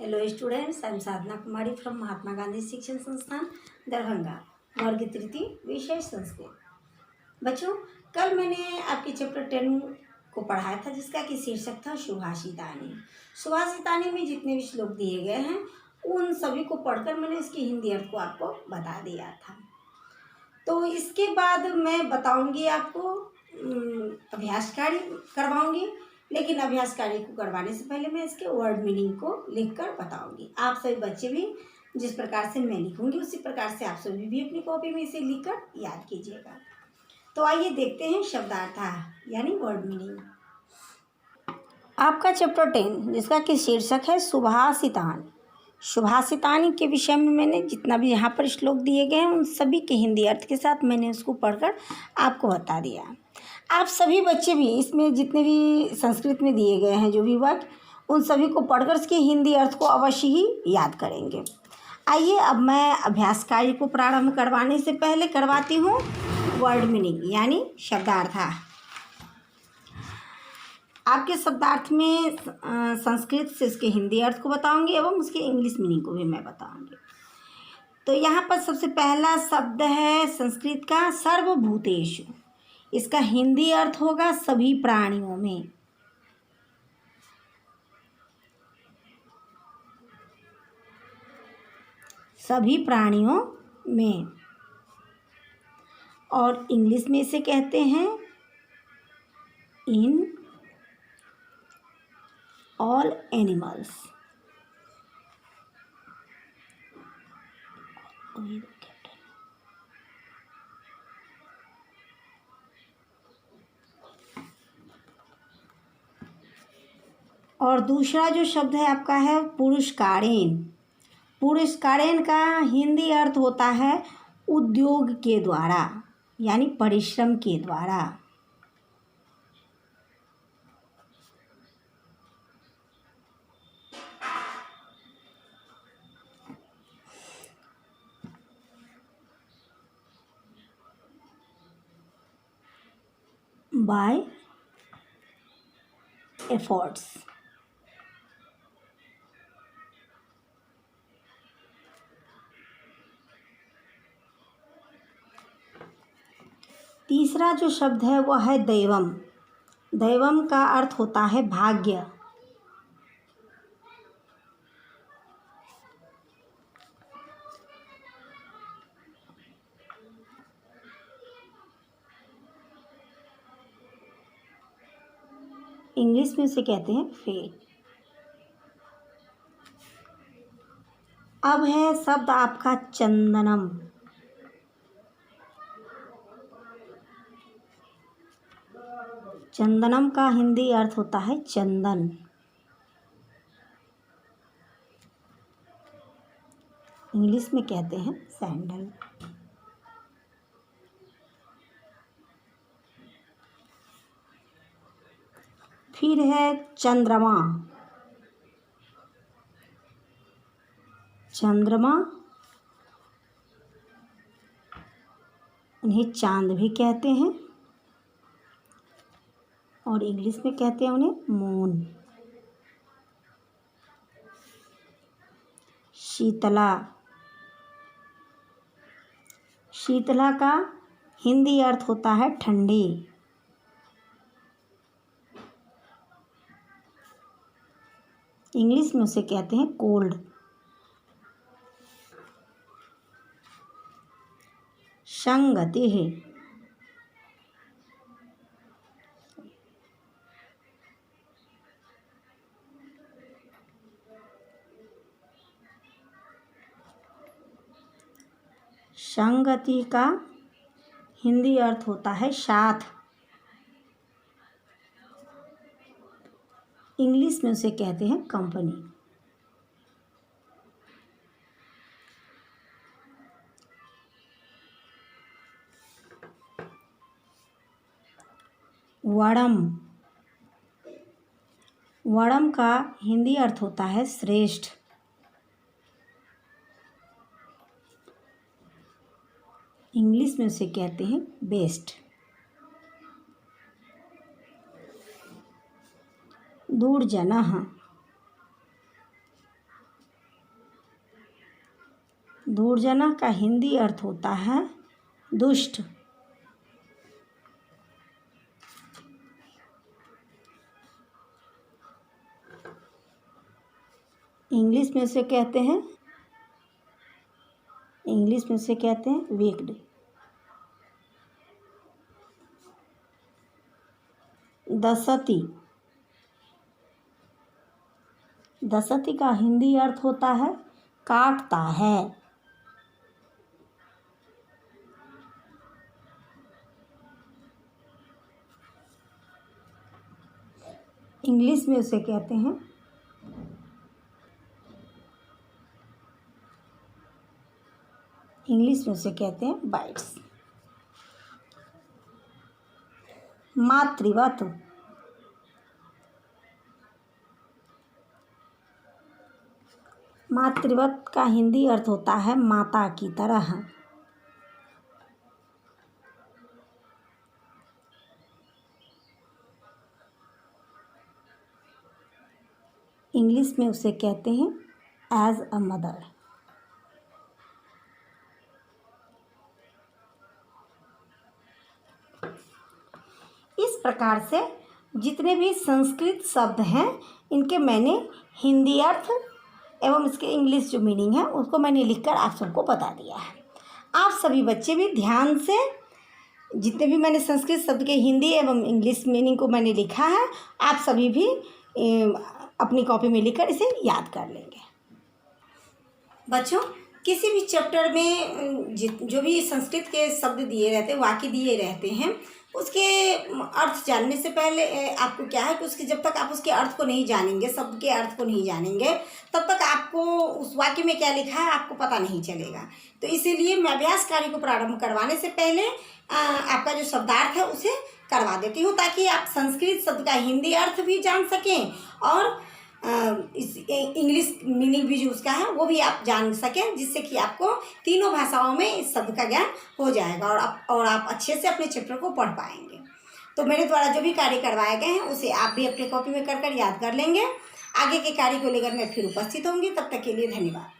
Hello students, I am Sadhana Kumari from Mahatma Gandhi Shikshan Sansthan Darbhanga, वर्ग तृतीय, विषय संस्कृत। बच्चों, कल मैंने आपके चैप्टर 10 को पढ़ाया था, जिसका कि शीर्षक था सुभाषितानी। सुभाषितानी में जितने भी श्लोक दिए गए हैं उन सभी को पढ़कर मैंने इसकी हिंदी अर्थ को आपको बता दिया था। तो इसके बाद मैं बताऊंगी आपको, अभ्यास कार्य करवाऊंगी, लेकिन अभ्यास कार्य को करवाने से पहले मैं इसके वर्ड मीनिंग को लिखकर बताऊंगी। आप सभी बच्चे भी जिस प्रकार से मैं लिखूंगी उसी प्रकार से आप सभी भी अपनी कॉपी में इसे लिखकर याद कीजिएगा। तो आइए देखते हैं शब्दार्थ यानी वर्ड मीनिंग। आपका चैप्टर 10 जिसका कि शीर्षक है सुभाषितान। सुभाषितानी के विषय में मैंने जितना भी यहाँ पर श्लोक दिए गए हैं उन सभी के हिंदी अर्थ के साथ मैंने उसको पढ़कर आपको बता दिया। आप सभी बच्चे भी इसमें जितने भी संस्कृत में दिए गए हैं जो भी वाक्य, उन सभी को पढ़कर इसके हिंदी अर्थ को अवश्य ही याद करेंगे। आइए अब मैं अभ्यास कार्य को प्रारंभ करवाने से पहले करवाती हूँ वर्ड मीनिंग यानी शब्दार्थ। आपके शब्दार्थ में संस्कृत से इसके हिंदी अर्थ को बताऊंगी एवं उसके इंग्लिश मीनिंग को भी मैं बताऊंगी। तो यहाँ पर सबसे पहला शब्द है संस्कृत का सर्वभूतेषु। इसका हिंदी अर्थ होगा सभी प्राणियों में। सभी प्राणियों में। और इंग्लिश में इसे कहते हैं इन ऑल एनिमल्स। और दूसरा जो शब्द है आपका है पुरुषकारेण। पुरुषकारेण का हिंदी अर्थ होता है उद्योग के द्वारा यानी परिश्रम के द्वारा। By efforts. तीसरा जो शब्द है वह है दैवम। दैवम का अर्थ होता है भाग्य। इंग्लिश में उसे कहते हैं फेट। अब है शब्द आपका चंदनम। चंदनम का हिंदी अर्थ होता है चंदन। इंग्लिश में कहते हैं सैंडल। फिर है चंद्रमा। चंद्रमा उन्हें चांद भी कहते हैं और इंग्लिश में कहते हैं उन्हें मून। शीतला। शीतला का हिंदी अर्थ होता है ठंडी। इंग्लिश में उसे कहते हैं कोल्ड। संगति है। संगति का हिंदी अर्थ होता है साथ। इंग्लिश में उसे कहते हैं कंपनी। वड़म। वड़म का हिंदी अर्थ होता है श्रेष्ठ। इंग्लिश में उसे कहते हैं बेस्ट। दूरजनः। धूर्जना का हिंदी अर्थ होता है दुष्ट। इंग्लिश में उसे कहते हैं वीक्ड। दसती का हिंदी अर्थ होता है काटता है। इंग्लिश में उसे कहते हैं बाइट्स। मातृवत। मातृवत का हिंदी अर्थ होता है माता की तरह। इंग्लिश में उसे कहते हैं एज अ मदर। इस प्रकार से जितने भी संस्कृत शब्द हैं इनके मैंने हिंदी अर्थ एवं इसके इंग्लिश जो मीनिंग है उसको मैंने लिखकर आप सबको बता दिया है। आप सभी बच्चे भी ध्यान से जितने भी मैंने संस्कृत शब्द के हिंदी एवं इंग्लिश मीनिंग को मैंने लिखा है आप सभी भी अपनी कॉपी में लिखकर इसे याद कर लेंगे। बच्चों, किसी भी चैप्टर में जो भी संस्कृत के शब्द दिए रहते हैं, वाक्य दिए रहते हैं, उसके अर्थ जानने से पहले आपको क्या है कि उसके जब तक आप उसके अर्थ को नहीं जानेंगे, शब्द के अर्थ को नहीं जानेंगे, तब तक आपको उस वाक्य में क्या लिखा है आपको पता नहीं चलेगा। तो इसीलिए मैं अभ्यास कार्य को प्रारंभ करवाने से पहले आपका जो शब्दार्थ है उसे करवा देती हूँ, ताकि आप संस्कृत शब्द का हिंदी अर्थ भी जान सकें और इस इंग्लिश मीनिंग भी जो उसका है वो भी आप जान सकें, जिससे कि आपको तीनों भाषाओं में इस शब्द का ज्ञान हो जाएगा और आप अच्छे से अपने चैप्टर को पढ़ पाएंगे। तो मेरे द्वारा जो भी कार्य करवाए गए हैं उसे आप भी अपने कॉपी में कर याद कर लेंगे। आगे के कार्य को लेकर मैं फिर उपस्थित होंगी। तब तक के लिए धन्यवाद।